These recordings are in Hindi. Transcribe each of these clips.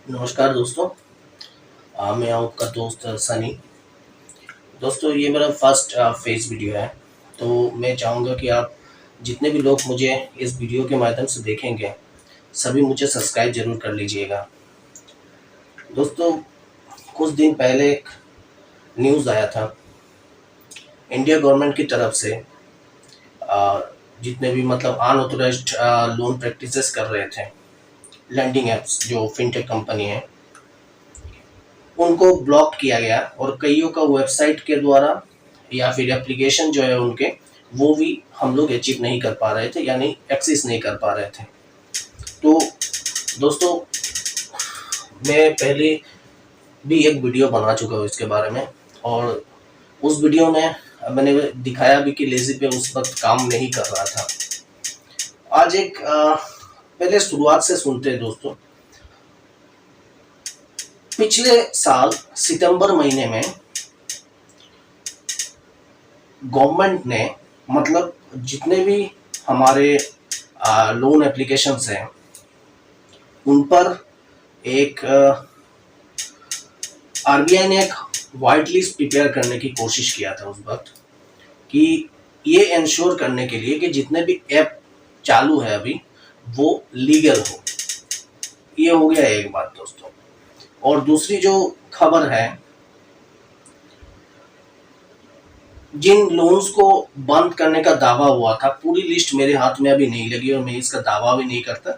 नमस्कार दोस्तों। मैं आपका दोस्त सनी। दोस्तों, ये मेरा फर्स्ट फेस वीडियो है। तो मैं चाहूँगा कि आप जितने भी लोग मुझे इस वीडियो के माध्यम से देखेंगे, सभी मुझे सब्सक्राइब ज़रूर कर लीजिएगा। दोस्तों, कुछ दिन पहले एक न्यूज़ आया था इंडिया गवर्नमेंट की तरफ से। अ, जितने भी मतलब अनऑथराइज्ड लोन प्रैक्टिसेस कर रहे थे, लैंडिंग एप्स जो फिनटेक कंपनी है, उनको ब्लॉक किया गया और कईयों का वेबसाइट के द्वारा या फिर एप्लीकेशन जो है उनके, वो भी हम लोग अचीव नहीं कर पा रहे थे, यानी एक्सेस नहीं कर पा रहे थे। तो दोस्तों, मैं पहले भी एक वीडियो बना चुका हूँ इसके बारे में, और उस वीडियो में मैंने दिखाया भी कि लेज़ी पे उस वक्त काम नहीं कर रहा था। आज एक पहले शुरुआत से सुनते हैं दोस्तों। पिछले साल सितंबर महीने में गवर्नमेंट ने, मतलब जितने भी हमारे लोन एप्लीकेशंस हैं, उन पर एक आरबीआई ने एक वाइट लिस्ट प्रिपेयर करने की कोशिश किया था उस वक्त, कि ये इंश्योर करने के लिए कि जितने भी ऐप चालू है अभी, वो लीगल हो। ये हो गया एक बात दोस्तों। और दूसरी जो खबर है, जिन लोन्स को बंद करने का दावा हुआ था, पूरी लिस्ट मेरे हाथ में अभी नहीं लगी और मैं इसका दावा भी नहीं करता।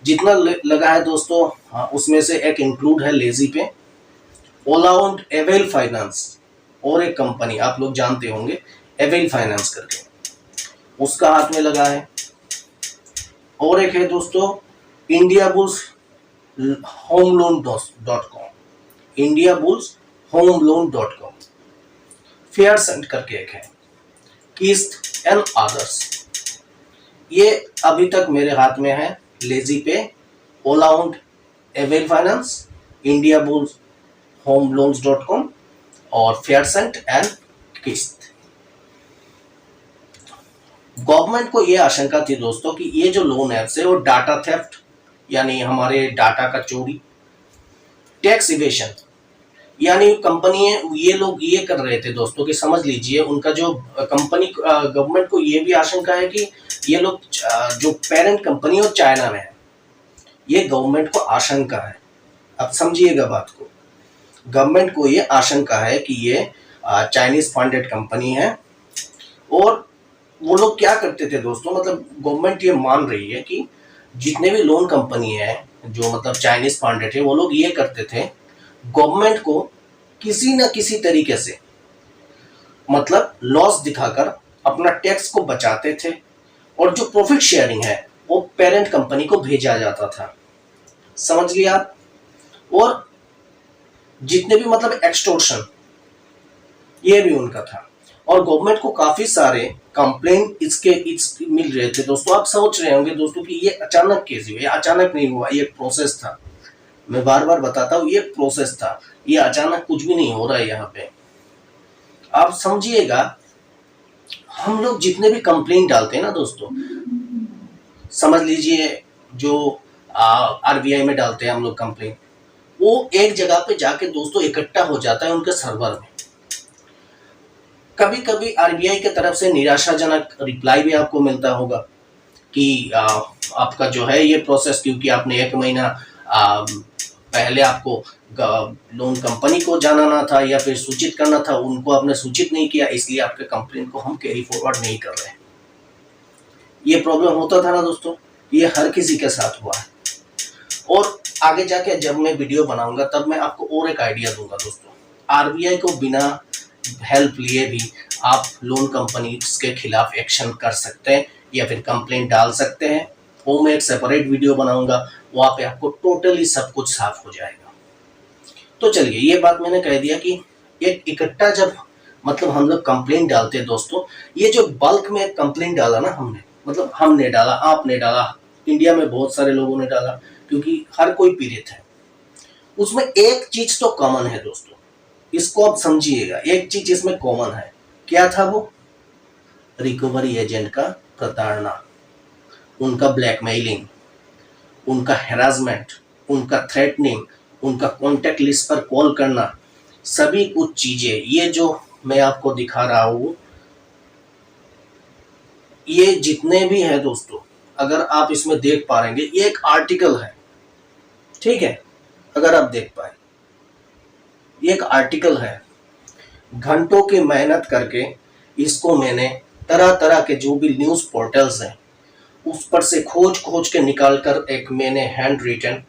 जितना लगा है दोस्तों, उसमें से एक इंक्लूड है लेज़ी पे, ओलाउंड, एवेल फाइनेंस, और एक कंपनी आप लोग जानते होंगे एवेल फाइनेंस करके, उसका हाथ में लगा है। और एक है दोस्तों India bulls home loan dot com, India bulls home loan dot com, फेयर सेंट करके एक है, किस्त एंड अदर्स। ये अभी तक मेरे हाथ में है लेज़ी पे, ओलाउंड, Avail finance, India bulls home loans dot com और फेयर सेंट एंड किस्त। गवर्नमेंट को ये आशंका थी दोस्तों कि ये जो लोन ऐप्स है वो डाटा थेफ्ट, यानी हमारे डाटा का चोरी, टैक्स इवेशन, यानी कंपनी ये लोग ये कर रहे थे दोस्तों कि समझ लीजिए उनका जो कंपनी, गवर्नमेंट को ये भी आशंका है कि ये लोग जो पेरेंट कंपनी और चाइना में है, ये गवर्नमेंट को आशंका है। अब समझिएगा बात को, गवर्नमेंट को ये आशंका है कि ये चाइनीज फंडेड कंपनी है। और वो लोग क्या करते थे दोस्तों, मतलब गवर्नमेंट ये मान रही है कि जितने भी लोन कंपनी है जो मतलब चाइनीज फंडेड है, वो लोग ये करते थे, गवर्नमेंट को किसी न किसी तरीके से मतलब लॉस दिखाकर अपना टैक्स को बचाते थे, और जो प्रॉफिट शेयरिंग है वो पेरेंट कंपनी को भेजा जाता था। समझ लिया आप। और जितने भी मतलब एक्सटॉर्शन, ये भी उनका था। और गवर्नमेंट को काफी सारे कंप्लेंट इसके मिल रहे थे दोस्तों। आप सोच रहे होंगे दोस्तों कि ये अचानक कैसे हुआ। ये अचानक नहीं हुआ, ये एक प्रोसेस था। मैं बार बार बताता हूँ, ये प्रोसेस था, ये अचानक कुछ भी नहीं हो रहा है यहाँ पे। आप समझिएगा, हम लोग जितने भी कंप्लेंट डालते हैं ना दोस्तों, समझ लीजिए जो आरबीआई में डालते हैं हम लोग कंप्लेंट, वो एक जगह पे जाके दोस्तों इकट्ठा हो जाता है उनके सर्वर में। कभी कभी आरबीआई की तरफ से निराशाजनक रिप्लाई भी आपको मिलता होगा कि आपका जो है ये प्रोसेस, क्योंकि आपने 1 महीना पहले आपको लोन कंपनी को जानना था या फिर सूचित करना था, उनको आपने सूचित नहीं किया, इसलिए आपके कंप्लेंट को हम कैरी फॉरवर्ड नहीं कर रहे। ये प्रॉब्लम होता था ना दोस्तों, ये हर किसी के साथ हुआ है। और आगे जाके जब मैं वीडियो बनाऊंगा तब मैं आपको और एक आइडिया दूंगा दोस्तों। आरबीआई को बिना हेल्प लिए भी आप लोन कंपनी के खिलाफ एक्शन कर सकते हैं या फिर कंप्लेंट डाल सकते हैं। वो मैं एक सेपरेट वीडियो बनाऊंगा, वहां पे आपको टोटली सब कुछ साफ हो जाएगा। तो चलिए, ये बात मैंने कह दिया कि एक इकट्ठा जब मतलब हम लोग कंप्लेंट डालते हैं दोस्तों, ये जो बल्क में कंप्लेंट डाला ना हमने, मतलब हमने डाला, आपने डाला, इंडिया में बहुत सारे लोगों ने डाला, क्योंकि हर कोई पीड़ित है। उसमें एक चीज तो कॉमन है दोस्तों, इसको आप समझिएगा। एक चीज इसमें कॉमन है, क्या था वो? रिकवरी एजेंट का प्रताड़ना, उनका ब्लैकमेलिंग, उनका हैरासमेंट, उनका थ्रेटनिंग, उनका कॉन्टैक्ट लिस्ट पर कॉल करना, सभी कुछ चीजें ये जो मैं आपको दिखा रहा हूँ, ये जितने भी है दोस्तों, अगर आप इसमें देख पा रहे ये एक आर्टिकल है, ठीक है, अगर आप देख पाए ये एक आर्टिकल है, घंटों की मेहनत करके इसको मैंने तरह तरह के जो भी न्यूज पोर्टल्स हैं उस पर से खोज खोज के निकाल कर एक मैंने हैंड रिटन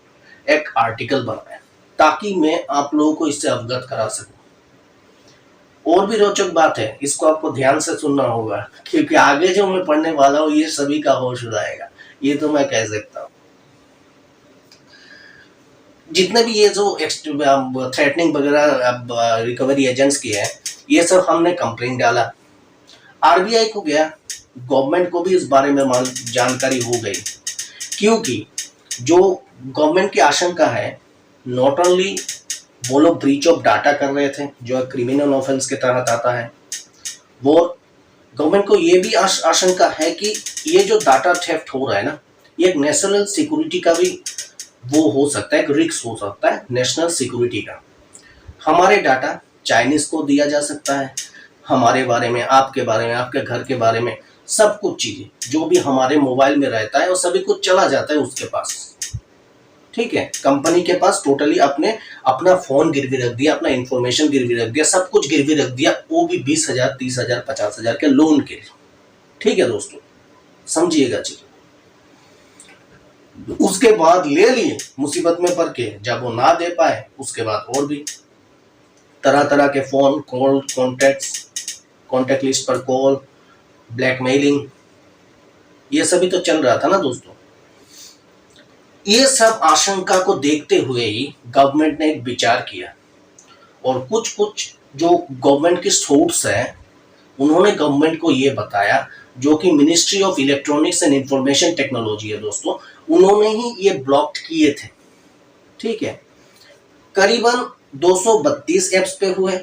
एक आर्टिकल बनाया, ताकि मैं आप लोगों को इससे अवगत करा सकूं। और भी रोचक बात है, इसको आपको ध्यान से सुनना होगा, क्योंकि आगे जो मैं पढ़ने वाला हूँ ये सभी का होश उड़ाएगा, ये तो मैं कह सकता हूँ। जितने भी ये जो थ्रेटनिंग वगैरह रिकवरी एजेंट्स की है, ये सब हमने कंप्लेंट डाला, आरबीआई को गया, गवर्नमेंट को भी इस बारे में जानकारी हो गई, क्योंकि जो गवर्नमेंट की आशंका है, नॉट ओनली वो लोग ब्रीच ऑफ डाटा कर रहे थे जो क्रिमिनल ऑफेंस के तहत आता है, वो गवर्नमेंट को ये भी आशंका है कि ये जो डाटा थेफ्ट हो रहा है ना, ये एक नेशनल सिक्योरिटी का भी वो हो सकता है, एक रिस्क हो सकता है नेशनल सिक्योरिटी का। हमारे डाटा चाइनीज को दिया जा सकता है, हमारे बारे में, आपके बारे में, आपके घर के बारे में, सब कुछ चीजें जो भी हमारे मोबाइल में रहता है वो सभी कुछ चला जाता है उसके पास, ठीक है। कंपनी के पास टोटली अपना फोन गिरवी रख दिया, अपना इंफॉर्मेशन गिरवी रख दिया, सब कुछ गिरवी रख दिया, वो भी 20,000, 30,000, 50,000 के लोन के, ठीक है दोस्तों, समझिएगा चीज। उसके बाद ले लिए, मुसीबत में पड़ के जब वो ना दे पाए, उसके बाद और भी तरह तरह के फोन कॉल, कॉन्टैक्ट लिस्ट पर कॉल, ब्लैकमेलिंग, ये सभी तो चल रहा था ना दोस्तों। ये सब आशंका को देखते हुए ही गवर्नमेंट ने एक विचार किया, और कुछ जो गवर्नमेंट के सोर्स है उन्होंने गवर्नमेंट को ये बताया, जो कि ministry of electronics and information technology है दोस्तों, उन्होंने ही ये ब्लॉक किए थे, ठीक है। करीबन 232 एप्स पे हुए,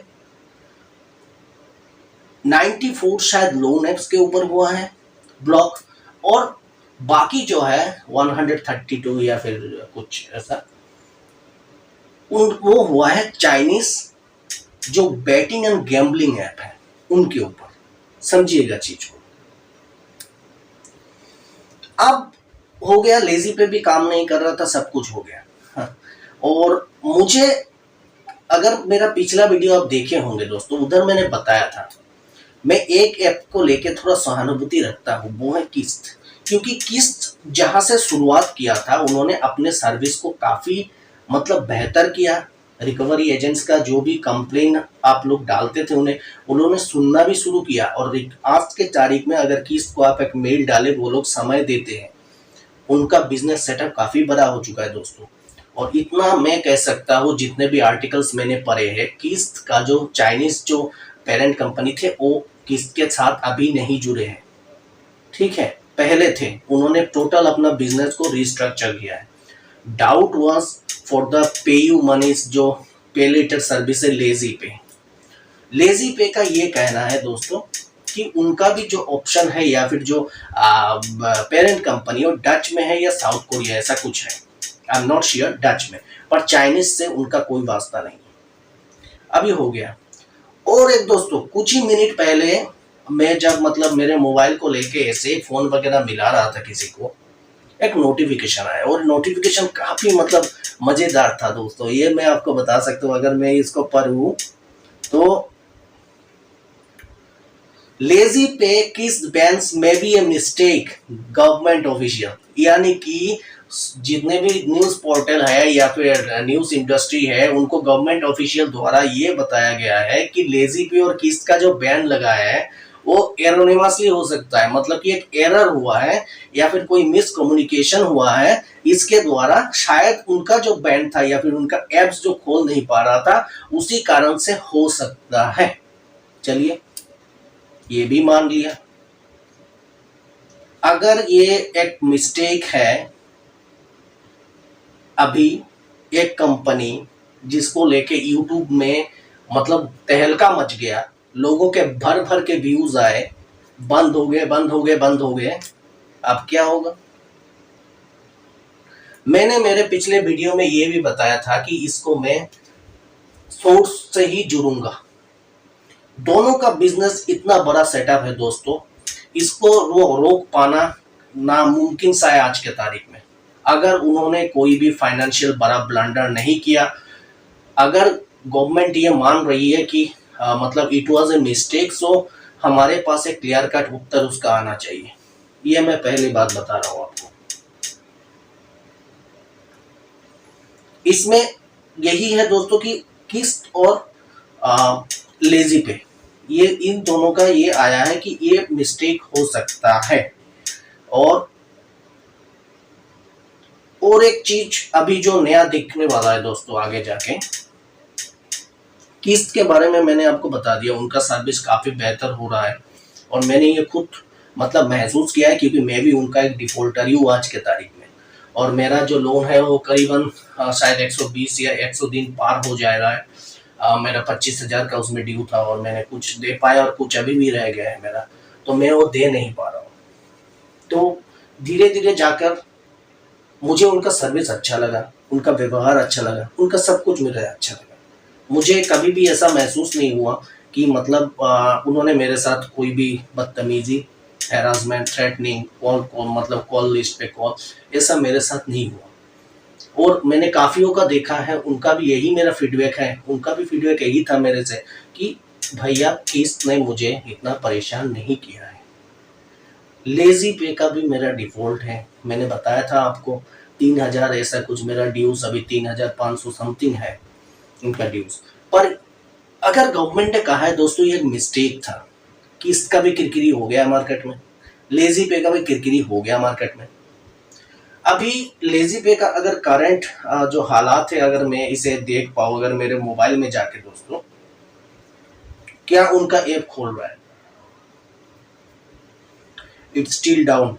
94 शायद लोन एप्स के ऊपर हुआ है ब्लॉक, और बाकी जो है 132 या फिर कुछ ऐसा वो हुआ है चाइनीज जो बैटिंग एंड गैम्बलिंग ऐप है उनके ऊपर, समझिएगा चीज को। अब हो गया, लेजी पे भी काम नहीं कर रहा था, सब कुछ हो गया। हाँ। और मुझे, अगर मेरा पिछला वीडियो आप देखे होंगे दोस्तों, उधर मैंने बताया था मैं एक ऐप को लेके थोड़ा सहानुभूति रखता हूँ, वो है किस्त। क्योंकि किस्त जहां से शुरुआत किया था उन्होंने अपने सर्विस को काफी मतलब बेहतर किया, रिकवरी एजेंट्स का जो भी कंप्लेन आप लोग डालते थे उन्होंने सुनना भी शुरू किया, और आज के तारीख में अगर किस्त को आप एक मेल डाले, वो लोग समय देते हैं, उनका बिजनेस सेटअप काफी बड़ा हो चुका है दोस्तों। और इतना मैं कह सकता हूँ, जितने भी आर्टिकल्स मैंने पढ़े हैं, किस्त का जो चाइनीज जो पेरेंट कंपनी थे वो किस्त के साथ अभी नहीं जुड़े हैं, ठीक है, पहले थे, उन्होंने टोटल अपना बिजनेस को रिस्ट्रक्चर किया है। Doubt was for the PayU moneys जो पे लेटर सर्विस है लेजी पे का ये कहना है दोस्तों कि उनका भी जो ऑप्शन है या फिर जो पेरेंट कंपनी और डच में है या साउथ कोरिया ऐसा कुछ है, I am not sure Dutch में, पर चाइनीज से उनका कोई वास्ता नहीं अभी हो गया। और एक दोस्तों कुछ ही मिनट पहले मैं जब मतलब मेरे मोबाइल को लेके ऐसे फोन वगैरह मिला रहा था किसी को, एक नोटिफिकेशन आया, और नोटिफिकेशन काफी मतलब मजेदार था दोस्तों, ये मैं आपको बता सकता हूँ, अगर मैं इसको पढ़ूं तो लेजी पे किस बैंस में be a mistake government official, यानी कि जितने भी न्यूज पोर्टल है या फिर न्यूज इंडस्ट्री है उनको गवर्नमेंट ऑफिशियल द्वारा ये बताया गया है कि लेजी पे और किस्त का जो बैन लगा है वो एरोनिमसली हो सकता है, मतलब कि एक एरर हुआ है या फिर कोई मिसकम्युनिकेशन हुआ है, इसके द्वारा शायद उनका जो बैन था या फिर उनका एप्स जो खोल नहीं पा रहा था उसी कारण से हो सकता है। चलिए ये भी मान लिया, अगर ये एक मिस्टेक है, अभी एक कंपनी जिसको लेके यूट्यूब में मतलब तहलका मच गया, लोगों के भर भर के व्यूज आए, बंद हो गए, अब क्या होगा? मैंने मेरे पिछले वीडियो में ये भी बताया था कि इसको मैं सोर्स से ही जुड़ूंगा। दोनों का बिजनेस इतना बड़ा सेटअप है दोस्तों, इसको रोक पाना नामुमकिन सा है आज के तारीख में। अगर उन्होंने कोई भी फाइनेंशियल बड़ा ब्लंडर नहीं किया, अगर गवर्नमेंट ये मान रही है कि मतलब इट वाज ए मिस्टेक, सो हमारे पास एक क्लियर कट उत्तर उसका आना चाहिए। ये मैं पहली बात बता रहा हूं आपको। इसमें यही है दोस्तों कि किस्त और लेजी पे, ये इन दोनों का ये आया है कि ये मिस्टेक हो सकता है। और एक चीज अभी जो नया दिखने वाला है दोस्तों आगे जाके, किस्त के बारे में मैंने आपको बता दिया, उनका सर्विस काफी बेहतर हो रहा है और मैंने ये खुद मतलब महसूस किया है, क्योंकि मैं भी उनका एक डिफॉल्टर ही हूँ आज के तारीख में। और मेरा जो लोन है वो करीबन शायद 120 या 100 दिन पार हो जाएगा है। मेरा 25,000 का उसमें ड्यू था और मैंने कुछ दे पाया और कुछ अभी भी रह गया है मेरा, तो मैं वो दे नहीं पा रहा हूँ। तो धीरे धीरे जाकर मुझे उनका सर्विस अच्छा लगा, उनका व्यवहार अच्छा लगा, उनका सब कुछ मुझे अच्छा लगा। मुझे कभी भी ऐसा महसूस नहीं हुआ कि मतलब उन्होंने मेरे साथ कोई भी बदतमीजी, हैरासमेंट, थ्रेटनिंग, मतलब कॉल लिस्ट पे कॉल, ऐसा मेरे साथ नहीं हुआ। और मैंने काफियों का देखा है, उनका भी यही मेरा फीडबैक है, उनका भी फीडबैक यही था मेरे से कि भैया किस्त ने मुझे इतना परेशान नहीं किया है। लेजी पे का भी मेरा डिफॉल्ट है, मैंने बताया था आपको 3,000 ऐसा कुछ मेरा ड्यूज, अभी 3,500 समथिंग है इनका ड्यूज। पर अगर गवर्नमेंट ने कहा है दोस्तों ये एक मिस्टेक था, किस्त का भी किरकिरी हो गया मार्केट में, लेजी पे का भी किरकिरी हो गया मार्केट में। अभी लेजी पे का अगर करंट जो हालात है, अगर मैं इसे देख पाऊँ, अगर मेरे मोबाइल में जाके दोस्तों, क्या उनका ऐप खोल रहा है? It's still down,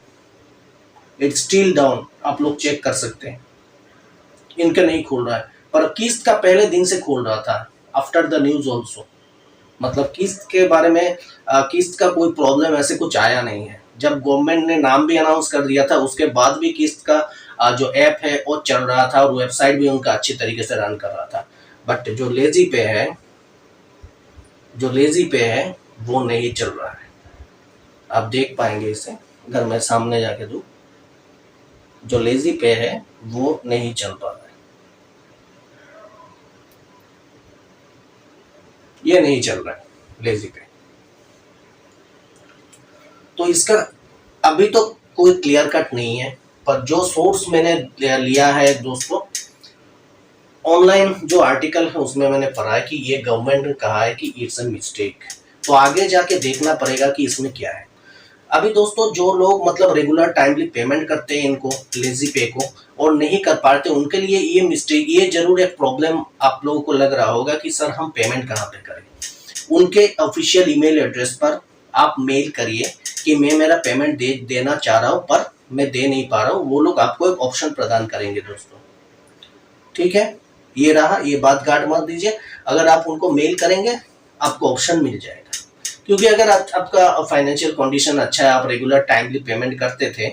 it's still down, आप लोग चेक कर सकते हैं, इनका नहीं खोल रहा है। पर किस्त का पहले दिन से खोल रहा था, आफ्टर द न्यूज ऑल्सो। मतलब किस्त के बारे में किस्त का कोई प्रॉब्लम ऐसे कुछ आया नहीं है। जब गवर्नमेंट ने नाम भी अनाउंस कर दिया था उसके बाद भी किस्त का जो ऐप है वो चल रहा था और वेबसाइट भी उनका अच्छी तरीके से रन कर रहा था। बट जो लेजी पे है, जो लेजी पे है वो नहीं चल रहा है। आप देख पाएंगे इसे, अगर मैं सामने जाके दूं, जो लेजी पे है वो नहीं चल पा रहा है, ये नहीं चल रहा है लेजी पे। तो इसका अभी तो कोई क्लियर कट नहीं है, पर जो सोर्स मैंने लिया है दोस्तों, ऑनलाइन जो आर्टिकल है उसमें मैंने पढ़ा है कि ये गवर्नमेंट ने कहा है कि इट्स अ मिस्टेक। तो आगे जाके देखना पड़ेगा कि इसमें क्या है। अभी दोस्तों जो लोग मतलब रेगुलर टाइमली पेमेंट करते हैं इनको, लेजी पे को, और नहीं कर पाते, उनके लिए ये मिस्टेक, ये जरूर एक प्रॉब्लम आप लोगों को लग रहा होगा कि सर हम पेमेंट कहाँ पे करें। उनके ऑफिशियल ईमेल एड्रेस पर आप मेल करिए कि मैं मेरा पेमेंट देना चाह रहा हूँ पर मैं दे नहीं पा रहा हूँ, वो लोग आपको एक ऑप्शन प्रदान करेंगे दोस्तों। ठीक है, ये रहा, ये बात गांठ मत दीजिए। अगर आप उनको मेल करेंगे आपको ऑप्शन मिल जाएगा, क्योंकि अगर आपका फाइनेंशियल कंडीशन अच्छा है, आप रेगुलर टाइमली पेमेंट करते थे,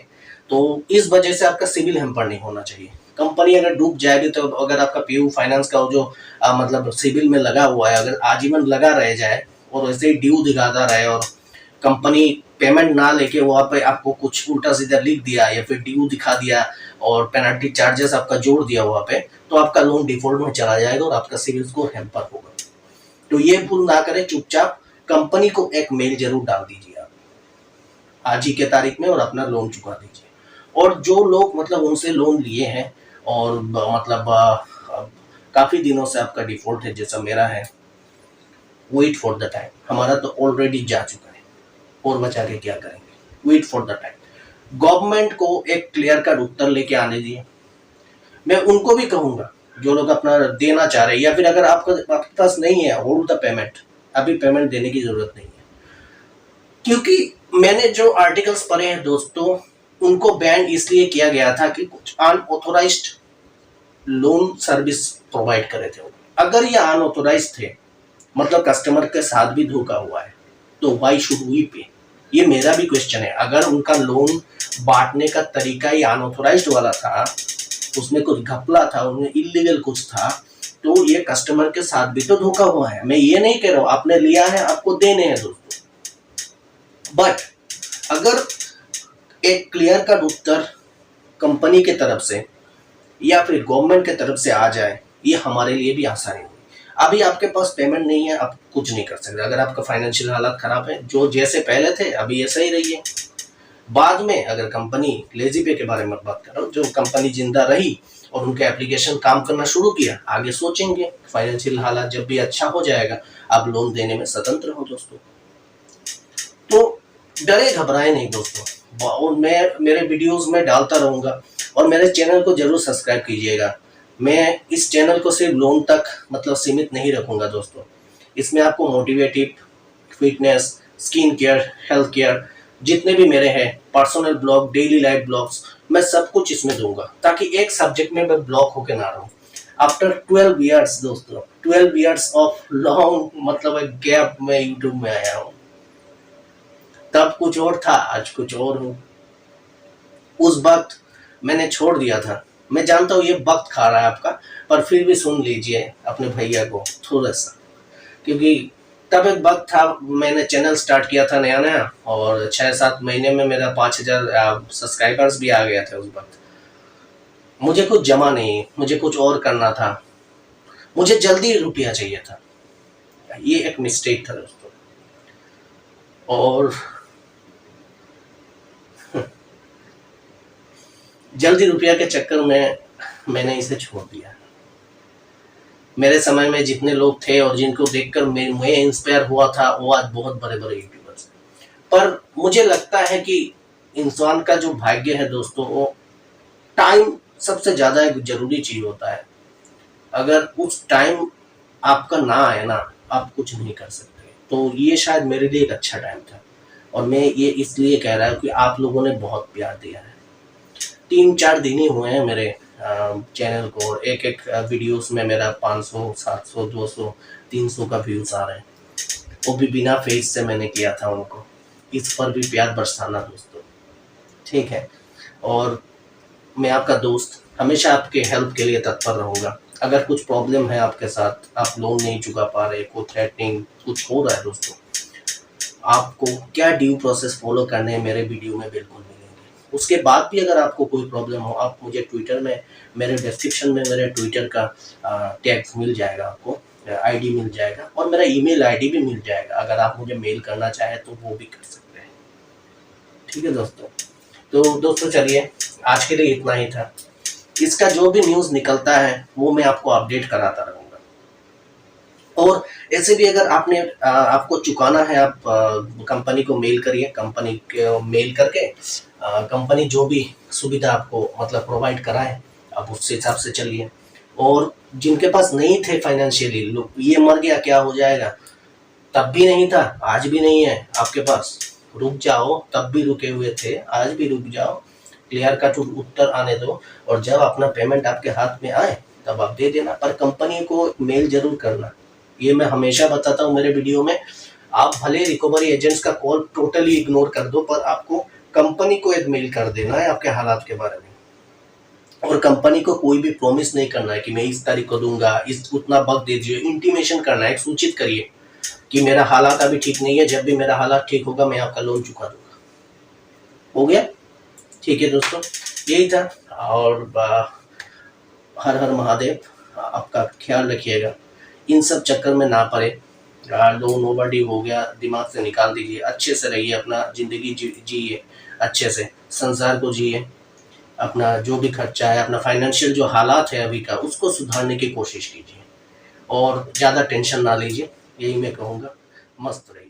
तो इस वजह से आपका सिविल हैम्पर नहीं होना चाहिए। कंपनी अगर डूब जाएगी तो अगर आपका पीयू फाइनेंस का जो मतलब सिविल में लगा हुआ है, अगर आजीवन लगा रह जाए और ऐसे ही ड्यू दिखाता रहे और कंपनी पेमेंट ना लेके वहाँ पे आपको कुछ उल्टा सीधा लिख दिया या फिर ड्यू दिखा दिया और पेनल्टी चार्जेस आपका जोड़ दिया वहाँ पे, तो आपका लोन डिफॉल्ट में चला जाएगा और आपका सिविल स्कोर हैम्पर होगा। तो ये भूल ना करें, चुपचाप कंपनी को एक मेल जरूर डाल दीजिए आप आज ही के तारीख में और अपना लोन चुका दीजिए। और जो लोग मतलब उनसे लोन लिए हैं और मतलब काफी दिनों से आपका डिफॉल्ट है जैसा मेरा है, वेट फॉर द टाइम, हमारा तो ऑलरेडी जा चुका है और बचा के क्या करेंगे, wait for the time. Government को एक क्लियर कट उत्तर लेके आने दिए। मैं उनको भी कहूंगा जो लोग अपना देना चाह रहे हैं, या फिर अगर आपके पास नहीं है, होल्ड द पेमेंट, अभी पेमेंट देने की जरूरत नहीं है। क्योंकि मैंने जो आर्टिकल्स पढ़े हैं दोस्तों, उनको बैन इसलिए किया गया था कि कुछ अनऑथोराइज्ड लोन सर्विस प्रोवाइड करे थे। अगर ये अनऑथोराइज्ड थे, मतलब कस्टमर के साथ भी धोखा हुआ है, तो व्हाई शुड वी पे? ये मेरा भी क्वेश्चन है। अगर उनका लोन बांटने का तरीका ही अनऑथोराइज्ड वाला था उसमें कुछ घपला था, उनमें इलीगल कुछ था, तो ये कस्टमर के साथ भी तो धोखा हुआ है। मैं ये नहीं कह रहा हूं आपने लिया है आपको देने हैं दोस्तों, बट अगर एक क्लियर कट उत्तर कंपनी की तरफ से या फिर गवर्नमेंट की तरफ से आ जाए, ये हमारे लिए भी आसानी होगी। अभी आपके पास पेमेंट नहीं है, आप कुछ नहीं कर सकते। अगर आपका फाइनेंशियल हालात खराब है, जो जैसे पहले थे अभी ऐसा ही रहिए। बाद में अगर कंपनी लेजी पे के बारे में बात कर रहा हूँ, जो कंपनी जिंदा रही और उनके एप्लीकेशन काम करना शुरू किया, आगे सोचेंगे। फाइनेंशियल हालात जब भी अच्छा हो जाएगा, आप लोन देने में स्वतंत्र हो दोस्तों। तो डरे घबराए नहीं दोस्तों, और मैं मेरे वीडियोस में डालता रहूंगा, और मेरे चैनल को जरूर सब्सक्राइब कीजिएगा। मैं इस चैनल को सिर्फ लोन तक मतलब सीमित नहीं रखूंगा दोस्तों, इसमें आपको motivative, fitness, skin care, health care, जितने भी मेरे हैं personal blog, daily life blogs, मैं सब कुछ इसमें दूंगा, ताकि एक सब्जेक्ट में मैं ब्लॉक होकर ना रहूं। आफ्टर 12 ईयर्स दोस्तों, 12 ईयर्स ऑफ लॉन्ग मतलब एक गैप में यूट्यूब में आया हूँ। तब कुछ और था, आज कुछ और हूँ। उस वक्त मैंने छोड़ दिया था। मैं जानता हूँ ये वक्त खा रहा है आपका, पर फिर भी सुन लीजिए अपने भैया को थोड़ा सा, क्योंकि तब एक वक्त था, मैंने चैनल स्टार्ट किया था नया नया, और 6-7 महीने में मेरा 5000 सब्सक्राइबर्स भी आ गया थे। उस वक्त मुझे कुछ जमा नहीं, मुझे कुछ और करना था, मुझे जल्दी रुपया चाहिए था। ये एक मिस्टेक था दोस्तों, और जल्दी रुपया के चक्कर में मैंने इसे छोड़ दिया। मेरे समय में जितने लोग थे और जिनको देखकर मैं इंस्पायर हुआ था, वो आज बहुत बड़े बड़े यूट्यूबर्स हैं। पर मुझे लगता है कि इंसान का जो भाग्य है दोस्तों, वो टाइम सबसे ज्यादा एक जरूरी चीज होता है। अगर उस टाइम आपका ना आए ना, आप कुछ नहीं कर सकते। तो ये शायद मेरे लिए एक अच्छा टाइम था, और मैं ये इसलिए कह रहा हूँ कि आप लोगों ने बहुत प्यार दिया है। 3-4 दिन ही हुए हैं मेरे चैनल को, और एक वीडियोस में मेरा 500, 700, 200, 300 का व्यूज आ रहे हैं, वो भी बिना फेस से मैंने किया था उनको। इस पर भी प्यार बरसाना दोस्तों, ठीक है। और मैं आपका दोस्त हमेशा आपके हेल्प के लिए तत्पर रहूँगा। अगर कुछ प्रॉब्लम है आपके साथ, आप लोन नहीं चुका पा रहे, कोई थ्रेटनिंग कुछ हो रहा है दोस्तों, आपको क्या ड्यू प्रोसेस फॉलो करने हैं मेरे वीडियो में बिल्कुल मिलेंगे। उसके बाद भी अगर आपको कोई प्रॉब्लम हो, आप मुझे ट्विटर में, मेरे डिस्क्रिप्शन में मेरे ट्विटर का टैग मिल जाएगा, आपको आईडी मिल जाएगा, और मेरा ईमेल आईडी भी मिल जाएगा। अगर आप मुझे मेल करना चाहे तो वो भी कर सकते हैं, ठीक है दोस्तों। तो दोस्तों चलिए, आज के लिए इतना ही था। इसका जो भी न्यूज़ निकलता है वो मैं आपको अपडेट कराता रहूँगा। और ऐसे भी अगर आपने आपको चुकाना है, आप कंपनी को मेल करिए, कंपनी को मेल करके कंपनी जो भी सुविधा आपको मतलब प्रोवाइड कराए, आप उससे हिसाब से चलिए। और जिनके पास नहीं थे फाइनेंशियली, लोग ये मर गया क्या हो जाएगा, तब भी नहीं था, आज भी नहीं है आपके पास, रुक जाओ, तब भी रुके हुए थे, आज भी रुक जाओ, क्लियर कट उत्तर आने दो, और जब अपना पेमेंट आपके हाथ में आए तब आप दे देना। पर कंपनी को मेल जरूर करना, ये मैं हमेशा बताता हूँ मेरे वीडियो में। आप भले रिकवरी एजेंट्स का कॉल टोटली इग्नोर कर दो, पर आपको कंपनी को एक मेल कर देना है आपके हालात के बारे में। और कंपनी को कोई भी प्रॉमिस नहीं करना है कि मैं इस तारीख को दूंगा, इस उतना वक्त दे दीजिए। इंटीमेशन करना है, सूचित करिए कि मेरा हालात अभी ठीक नहीं है, जब भी मेरा हालात ठीक होगा मैं आपका लोन चुका दूंगा। हो गया, ठीक है दोस्तों, यही था। और हर हर महादेव, आपका ख्याल रखिएगा, इन सब चक्कर में ना पड़े। लोन ओवरड्यू हो गया, दिमाग से निकाल दीजिए, अच्छे से रहिए, अपना जिंदगी जिए अच्छे से, संसार को जिए, अपना जो भी खर्चा है, अपना फाइनेंशियल जो हालात है अभी का, उसको सुधारने की कोशिश कीजिए, और ज़्यादा टेंशन ना लीजिए, यही मैं कहूँगा। मस्त रहिए।